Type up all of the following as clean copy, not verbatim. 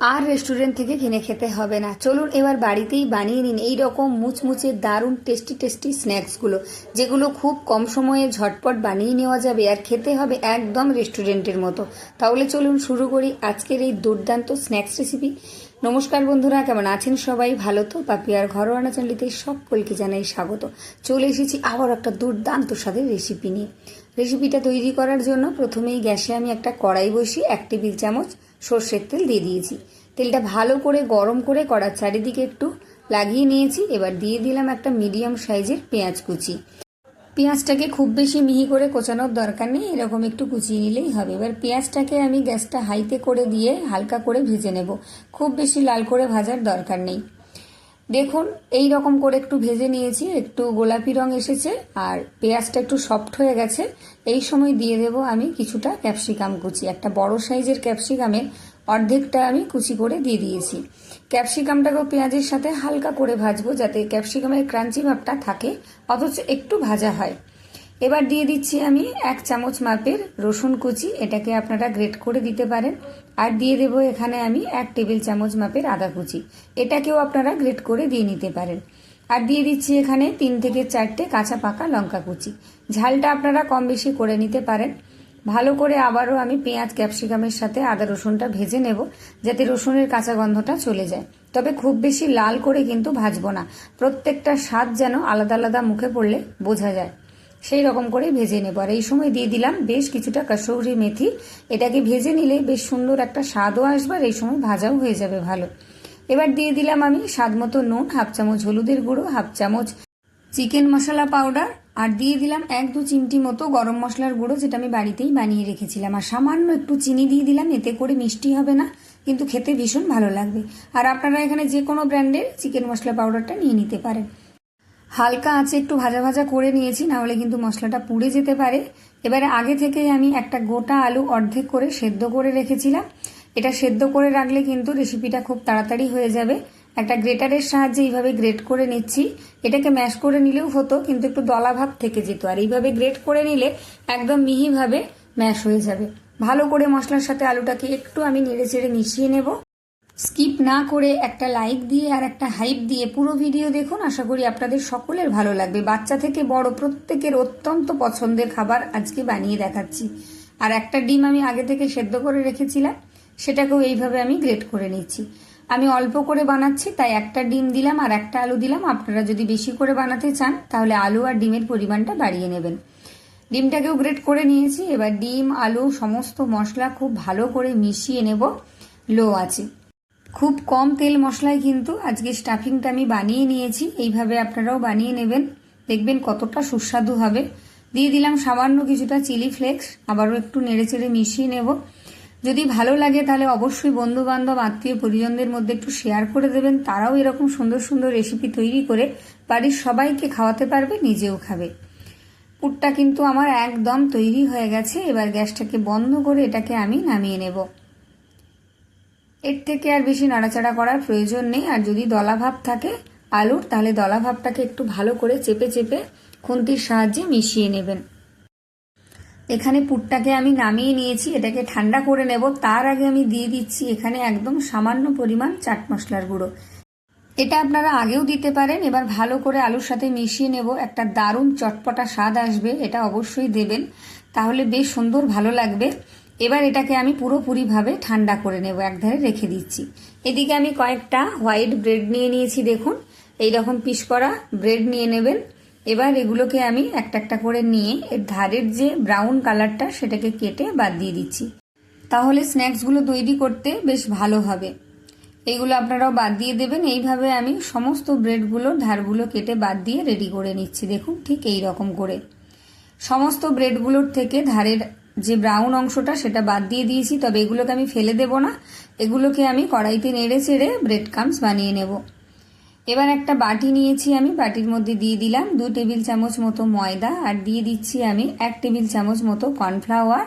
আর restaurant থেকে কিনে খেতে হবে না। চলুন এবার বাড়িতেই বানিয়ে নিন এই রকম মুচমুচে দারুণ টেস্টি টেস্টি স্ন্যাক্সগুলো, যেগুলো খুব কম সময়ে ঝটপট বানিয়ে নেওয়া যাবে আর খেতে হবে একদম রেস্টুরেন্টের মতো। তাহলে চলুন শুরু করি আজকের এই দুর্দান্ত স্ন্যাক্স রেসিপি। নমস্কার বন্ধুরা, কেমন আছেন সবাই? ভালো তো? পাপিয়ার ঘরোয়া চ্যানেলটিতে সকলকে জানাই স্বাগত। চলে এসেছি আবার একটা দুর্দান্ত স্বাদের রেসিপি নিয়ে। রেসিপিটা তৈরি করার জন্য প্রথমেই গ্যাসে আমি একটা কড়াই বসিয়ে 1 টেবিল চামচ সর্ষের তেল দিয়ে দিয়েছি। তেলটা ভালো করে গরম করে কড়ার চারিদিকে একটু লাগিয়ে নিয়েছি। এবার দিয়ে দিলাম একটা মিডিয়াম সাইজের পেঁয়াজ কুচি। পেঁয়াজটাকে খুব বেশি মিহি করে কোচানোর দরকার নেই, এরকম একটু কুচিয়ে নিলেই হবে। এবার পেঁয়াজটাকে আমি গ্যাসটা হাইতে করে দিয়ে হালকা করে ভেজে নেব, খুব বেশি লাল করে ভাজার দরকার নেই। দেখুন এই রকম করে একটু ভেজে নিয়েছি, একটু গোলাপি রং এসেছে আর পেঁয়াজটা একটু সফট হয়ে গেছে। এই সময় দিয়ে দেব আমি কিছুটা ক্যাপসিকাম কুচি। একটা বড় সাইজের ক্যাপসিকামের অর্ধেকটা আমি কুচি করে দিয়ে দিয়েছি। ক্যাপসিকামটাকেও পেঁয়াজের সাথে হালকা করে ভাজবো, যাতে ক্যাপসিকামের ক্রাঞ্চি ভাবটা থাকে অথচ একটু ভাজা হয়। এবার দিয়ে দিচ্ছি আমি 1 চামচ মাপের রসুন কুচি, এটাকে আপনারা গ্রেট করে দিতে পারেন। আর দিয়ে দেব এখানে আমি 1 টেবিল চামচ মাপের আদা কুচি, এটাকেও আপনারা গ্রেট করে দিয়ে নিতে পারেন। আর দিয়ে দিচ্ছি এখানে 3 থেকে 4টে কাঁচা পাকা লঙ্কা কুচি। ঝালটা আপনারা কম বেশি করে নিতে পারেন। ভালো করে আবারও আমি পেঁয়াজ ক্যাপসিকামের সাথে আদা রসুনটা ভেজে নেব, যাতে রসুনের কাঁচা গন্ধটা চলে যায়। তবে খুব বেশি লাল করে কিন্তু ভাজবো না, প্রত্যেকটা স্বাদ যেন আলাদা আলাদা মুখে পড়লে বোঝা যায়, সেই রকম করে ভেজে নেব। আর এই সময় দিয়ে দিলাম বেশ কিছুটা কসৌরি মেথি। এটাকে ভেজে নিলে বেশ সুন্দর একটা স্বাদও আসবে আর এই সময় ভাজাও হয়ে যাবে ভালো। এবার দিয়ে দিলাম আমি স্বাদ মতো নুন, 1/2 চামচ হলুদের গুঁড়ো, 1/2 চামচ চিকেন মশলা পাউডার, আর দিয়ে দিলাম 1-2 চিমটি মতো গরম মশলার গুঁড়ো, যেটা আমি বাড়িতেই বানিয়ে রেখেছিলাম। আর সামান্য একটু চিনি দিয়ে দিলাম, এতে করে মিষ্টি হবে না কিন্তু খেতে ভীষণ ভালো লাগবে। আর আপনারা এখানে যে কোনো ব্র্যান্ডের চিকেন মশলা পাউডারটা নিয়ে নিতে পারেন। হালকা আঁচে একটু ভাজা ভাজা করে নিয়েছি, নাহলে কিন্তু মশলাটা পুড়ে যেতে পারে। এবারে আগে থেকেই আমি একটা গোটা আলু অর্ধেক করে সেদ্ধ করে রেখেছিলাম। এটা সেদ্ধ করে রাখলে কিন্তু রেসিপিটা খুব তাড়াতাড়ি হয়ে যাবে। একটা গ্রেটারের সাহায্যে এইভাবে গ্রেট করে নিচ্ছি। এটাকে ম্যাশ করে নিলেও হতো, কিন্তু একটু দলাভাব থেকে যেত। আর এইভাবে গ্রেট করে নিলে একদম মিহিভাবে ম্যাশ হয়ে যাবে। ভালো করে মশলার সাথে আলুটাকে একটু আমি নেড়ে চেড়ে মিশিয়ে নেব। স্কিপ না করে একটা লাইক দিয়ে আর একটা হাইপ দিয়ে পুরো ভিডিও দেখুন, আশা করি আপনাদের সকলের ভালো লাগবে। বাচ্চা থেকে বড় প্রত্যেকের অত্যন্ত পছন্দের খাবার আজকে বানিয়ে দেখাচ্ছি। আর একটা ডিম আমি আগে থেকে সেদ্ধ করে রেখেছিলাম, সেটাকেও এইভাবে আমি গ্রেট করে নিচ্ছি। আমি অল্প করে বানাচ্ছি তাই একটা ডিম দিলাম আর একটা আলু দিলাম। আপনারা যদি বেশি করে বানাতে চান তাহলে আলু আর ডিমের পরিমাণটা বাড়িয়ে নেবেন। ডিমটাকেও গ্রেট করে নিয়েছি। এবার ডিম, আলু, সমস্ত মশলা খুব ভালো করে মিশিয়ে নেব লো আঁচে। খুব কম তেল মশলায় কিন্তু আজকে স্টাফিংটা আমি বানিয়ে নিয়েছি। এইভাবে আপনারাও বানিয়ে নেবেন, দেখবেন কতটা সুস্বাদু হবে। দিয়ে দিলাম সামান্য কিছুটা চিলি ফ্লেক্স, আবারও একটু নেড়েচেড়ে মিশিয়ে নেব। যদি ভালো লাগে তাহলে অবশ্যই বন্ধু বান্ধব আত্মীয় পরিজনদের মধ্যে একটু শেয়ার করে দেবেন, তারাও এরকম সুন্দর সুন্দর রেসিপি তৈরি করে বাড়ির সবাইকে খাওয়াতে পারবে, নিজেও খাবে। পুরটা কিন্তু আমার একদম তৈরি হয়ে গেছে। এবার গ্যাসটাকে বন্ধ করে এটাকে আমি নামিয়ে নেব। এর থেকে আর বেশি নাড়াচাড়া করার প্রয়োজন নেই। আর যদি দলাভাব থাকে আলুর, তাহলে দলাভাবটাকে একটু ভালো করে চেপে চেপে খুন্তির সাহায্যে মিশিয়ে নেবেন। এখানে পুরটাকে আমি নামিয়ে নিয়েছি, এটাকে ঠান্ডা করে নেব। তার আগে আমি দিয়ে দিচ্ছি এখানে একদম সামান্য পরিমাণ চাট মশলার গুঁড়ো। এটা আপনারা আগেও দিতে পারেন। এবার ভালো করে আলুর সাথে মিশিয়ে নেব, একটা দারুণ চটপটা স্বাদ আসবে। এটা অবশ্যই দেবেন, তাহলে বেশ সুন্দর ভালো লাগবে। এবার এটাকে আমি পুরোপুরিভাবে ঠান্ডা করে নেব, একধারে রেখে দিচ্ছি। এদিকে আমি কয়েকটা হোয়াইট ব্রেড নিয়ে নিয়েছি। দেখুন এইরকম পিস করা ব্রেড নিয়ে নেবেন। এবার এগুলোকে আমি একটা একটা করে নিয়ে এর ধারের যে ব্রাউন কালারটা সেটাকে কেটে বাদ দিয়ে দিচ্ছি, তাহলে স্ন্যাক্সগুলো তৈরি করতে বেশ ভালো হবে। এইগুলো আপনারাও বাদ দিয়ে দেবেন। এইভাবে আমি সমস্ত ব্রেডগুলোর ধারগুলো কেটে বাদ দিয়ে রেডি করে নিচ্ছি। দেখুন ঠিক এই রকম করে সমস্ত ব্রেডগুলোর থেকে ধারের যে ব্রাউন অংশটা সেটা বাদ দিয়ে দিয়েছি। তবে এগুলোকে আমি ফেলে দেব না, এগুলোকে আমি কড়াইতে নেড়ে চেড়ে ব্রেড ক্রাম্বস বানিয়ে নেব। এবার একটা বাটি নিয়েছি আমি, বাটির মধ্যে দিয়ে দিলাম 2 টেবিল চামচ মতো ময়দা, আর দিয়ে দিচ্ছি আমি 1 টেবিল চামচ মতো কর্নফ্লাওয়ার।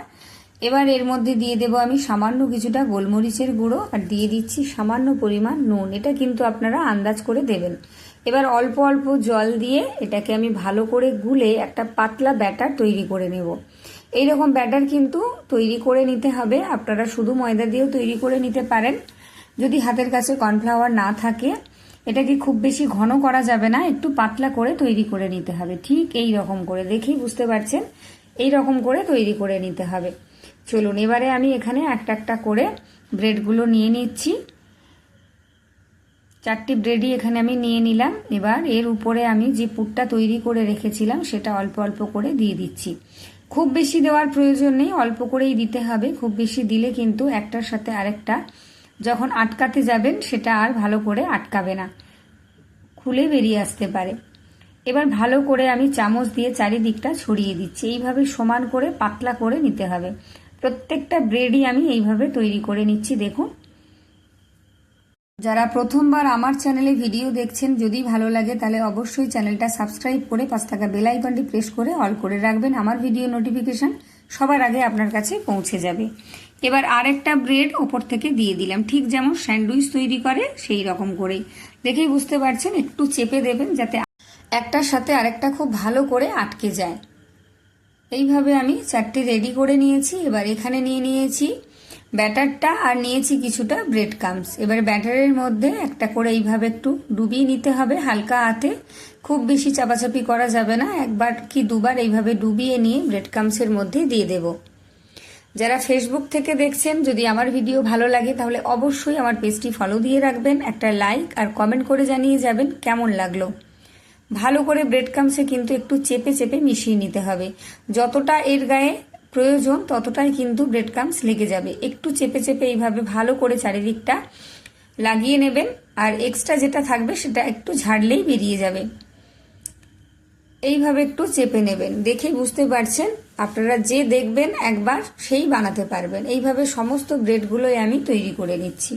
এবার এর মধ্যে দিয়ে দেব আমি সামান্য কিছুটা গোলমরিচের গুঁড়ো, আর দিয়ে দিচ্ছি সামান্য পরিমাণ নুন। এটা কিন্তু আপনারা আন্দাজ করে দেবেন। এবার অল্প অল্প জল দিয়ে এটাকে আমি ভালো করে গুলে একটা পাতলা ব্যাটার তৈরি করে নেব। এইরকম ব্যাটার কিন্তু তৈরি করে নিতে হবে। আপনারা শুধু ময়দা দিয়েও তৈরি করে নিতে পারেন। যদি হাতের কাছে কর্নফ্লাওয়ার না থাকে এটাকে খুব বেশি ঘন করা যাবে না, একটু পাতলা করে তৈরি করে নিতে হবে। ঠিক এই রকম করে, দেখেই বুঝতে পারছেন, এই রকম করে তৈরি করে নিতে হবে। চলুন এবারে আমি এখানে একটা একটা করে ব্রেডগুলো নিয়ে নিচ্ছি। 4টি ব্রেডই এখানে আমি নিয়ে নিলাম। এবার এর উপরে আমি যে পুরটা তৈরি করে রেখেছিলাম সেটা অল্প অল্প করে দিয়ে দিচ্ছি। খুব বেশি দেওয়ার প্রয়োজন নেই, অল্প করেই দিতে হবে। খুব বেশি দিলে কিন্তু একটার সাথে আরেকটা যখন আটকাতে যাবেন সেটা আর ভালো করে আটকাবে না, খুলে বেরিয়ে আসতে পারে। এবার ভালো করে আমি চামচ দিয়ে চারিদিকটা ছড়িয়ে দিচ্ছি। এইভাবে সমান করে পাতলা করে নিতে হবে। প্রত্যেকটা ব্রেডই আমি এইভাবে তৈরি করে নিচ্ছি। দেখুন, যারা প্রথমবার আমার চ্যানেলে ভিডিও দেখছেন, যদি ভালো লাগে তাহলে অবশ্যই চ্যানেলটা সাবস্ক্রাইব করে পাশে থাকা বেল আইকনটি প্রেস করে অল করে রাখবেন। আমার ভিডিও নোটিফিকেশন সবার আগে আপনার কাছে পৌঁছে যাবে। এবার আরেকটা ব্রেড ওপর থেকে দিয়ে দিলাম, ঠিক যেমন স্যান্ডউইচ তৈরি করে সেই রকম করেই। দেখেই বুঝতে পারছেন, একটু চেপে দেবেন যাতে একটার সাথে আরেকটা খুব ভালো করে আটকে যায়। এইভাবে আমি 4টি রেডি করে নিয়েছি। এবার এখানে নিয়ে নিয়েছি ব্যাটারটা আর নিয়েছি কিছুটা ব্রেড ক্রাম্বস। এবার ব্যাটারের মধ্যে একটা করে এইভাবে একটু ডুবিয়ে নিতে হবে হালকা হাতে, খুব বেশি চাপাচাপি করা যাবে না। একবার কি দুবার এইভাবে ডুবিয়ে নিয়ে ব্রেড ক্রাম্বসের মধ্যে দিয়ে দেব। যারা ফেসবুক থেকে দেখছেন, যদি আমার ভিডিও ভালো লাগে তাহলে অবশ্যই আমার পেজটি ফলো দিয়ে রাখবেন, একটা লাইক আর কমেন্ট করে জানিয়ে যাবেন কেমন লাগলো। ভালো করে ব্রেড ক্রাম্বসে কিন্তু একটু চেপে চেপে মিশিয়ে নিতে হবে। যতটা এর গায়ে প্রয়োজন ততটাই কিন্তু ব্রেড ক্রাম্বস লেগে যাবে। একটু চেপে চেপে এইভাবে ভালো করে চারিদিকটা লাগিয়ে নেবেন, আর এক্সট্রা যেটা থাকবে সেটা একটু ঝাড়লেই বেরিয়ে যাবে। এইভাবে একটু চেপে নেবেন। দেখেই বুঝতে পারছেন, আপনারা যে দেখবেন একবার সেই বানাতে পারবেন। এইভাবে সমস্ত ব্রেডগুলোই আমি তৈরি করে নিচ্ছি।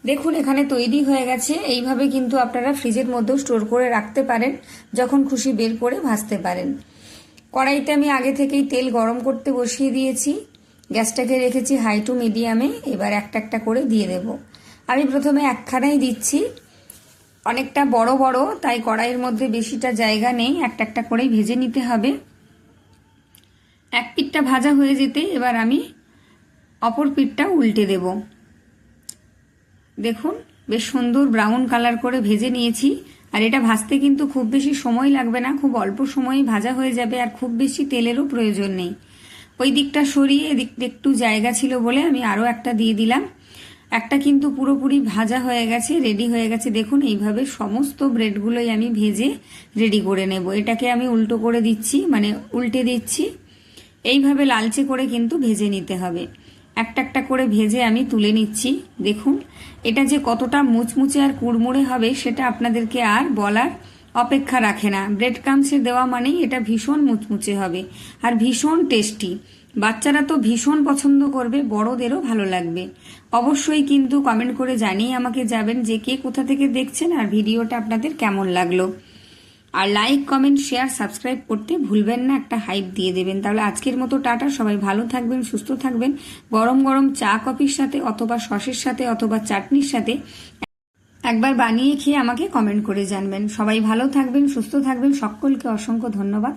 দেখুন এখানে তৈরি হয়ে গেছে। এইভাবে কিন্তু আপনারা ফ্রিজের মধ্যেও স্টোর করে রাখতে পারেন, যখন খুশি বের করে ভাজতে পারেন। কড়াইতে আমি আগে থেকেই তেল গরম করতে বসিয়ে দিয়েছি, গ্যাসটাকে রেখেছি হাই টু মিডিয়ামে। এবার একটা একটা করে দিয়ে দেব। আমি প্রথমে একখানাই দিচ্ছি, অনেকটা বড় বড়, তাই কড়াইয়ের মধ্যে বেশিটা জায়গা নেই, একটা একটা করেই ভেজে নিতে হবে। এক পিঠটা ভাজা হয়ে যেতে এবার আমি অপর পিঠটা উল্টে দেব। দেখুন বেশ সুন্দর ব্রাউন কালার করে ভেজে নিয়েছি। আর এটা ভাজতে কিন্তু খুব বেশি সময় লাগবে না, খুব অল্প সময়ই ভাজা হয়ে যাবে, আর খুব বেশি তেলেরও প্রয়োজন নেই। ওই দিকটা সরিয়ে এদিকটা একটু জায়গা ছিল বলে আমি আরও একটা দিয়ে দিলাম। একটা কিন্তু পুরোপুরি ভাজা হয়ে গেছে, রেডি হয়ে গেছে। দেখুন এইভাবে সমস্ত ব্রেডগুলোই আমি ভেজে রেডি করে নেব। এটাকে আমি উল্টো করে দিচ্ছি, মানে উল্টে দিচ্ছি। এইভাবে লালচে করে কিন্তু ভেজে নিতে হবে। একটা একটা করে ভেজে আমি তুলে নিচ্ছি। দেখুন এটা যে কতটা মুচমুচে আর কুড়মুড়ে হবে সেটা আপনাদেরকে আর বলার অপেক্ষা রাখে না। ব্রেড ক্রাম্বসে দেওয়া মানেই এটা ভীষণ মুচমুচে হবে আর ভীষণ টেস্টি। বাচ্চারা তো ভীষণ পছন্দ করবে, বড়দেরও ভালো লাগবে। অবশ্যই কিন্তু কমেন্ট করে জানিয়ে আমাকে যাবেন যে কে কোথা থেকে দেখছেন আর ভিডিওটা আপনাদের কেমন লাগলো। আর লাইক, কমেন্ট, শেয়ার, সাবস্ক্রাইব করতে ভুলবেন না, একটা হাইপ দিয়ে দেবেন। তাহলে আজকের মতো টাটা, সবাই ভালো থাকবেন, সুস্থ থাকবেন। গরম গরম চা কফির সাথে অথবা সসের সাথে অথবা চাটনির সাথে একবার বানিয়ে খেয়ে আমাকে কমেন্ট করে জানবেন। সবাই ভালো থাকবেন, সুস্থ থাকবেন, সকলকে অসংখ্য ধন্যবাদ।